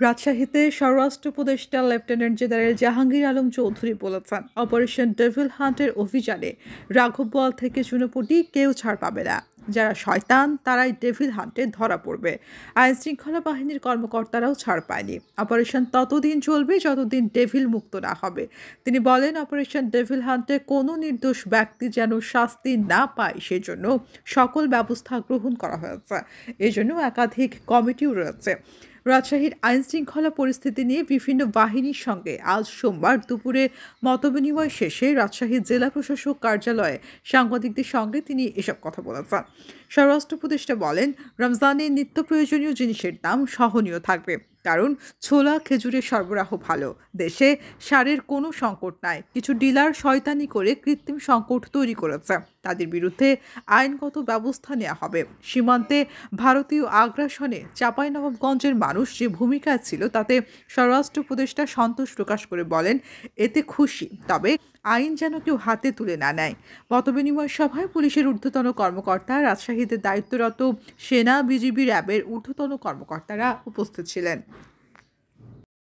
রাজশাহীতে স্বরাষ্ট্র উপদেষ্টা লেফটেন্যান্ট জেনারেল জাহাঙ্গীর আলম চৌধুরী বলেছেন, অপারেশন ডেভিল হান্টের অভিযানে রাঘববোয়াল থেকে চুনোপুটি কেউ ছাড় পাবে না। যারা শয়তান তারাই ডেভিল হান্টে ধরা পড়বে। আইন শৃঙ্খলা বাহিনীর কর্মকর্তারাও ছাড় পায়নি। অপারেশন ততদিন চলবে যতদিন ডেভিল মুক্ত না হবে। তিনি বলেন, অপারেশন ডেভিল হান্টে কোনো নির্দোষ ব্যক্তি যেন শাস্তি না পায় সেজন্য সকল ব্যবস্থা গ্রহণ করা হয়েছে। এজন্য একাধিক কমিটিও রয়েছে। রাজশাহীর আইনশৃঙ্খলা পরিস্থিতি নিয়ে বিভিন্ন বাহিনীর সঙ্গে আজ সোমবার দুপুরে মতবিনিময় শেষে রাজশাহী জেলা প্রশাসক কার্যালয়ে সাংবাদিকদের সঙ্গে তিনি এসব কথা বলেছেন। স্বরাষ্ট্র উপদেষ্টা বলেন, রমজানে নিত্য প্রয়োজনীয় জিনিসের দাম সহনীয় থাকবে, কারণ ছোলা খেজুরের সরবরাহ ভালো। দেশে সারের কোনো সংকট নাই। কিছু ডিলার শয়তানি করে কৃত্রিম সংকট তৈরি করেছে, তাদের বিরুদ্ধে আইনগত ব্যবস্থা নেওয়া হবে। সীমান্তে ভারতীয় আগ্রাসনে চাঁপাইনবাবগঞ্জের মানুষ যে ভূমিকায় ছিল তাতে স্বরাষ্ট্র উপদেষ্টা সন্তোষ প্রকাশ করে বলেন, এতে খুশি, তবে আইন যেন কেউ হাতে তুলে না নেয়। মতবিনিময় সভায় পুলিশের ঊর্ধ্বতন কর্মকর্তা, রাজশাহীতে দায়িত্বরত সেনা, বিজিবি, র্যাবের ঊর্ধ্বতন কর্মকর্তারা উপস্থিত ছিলেন।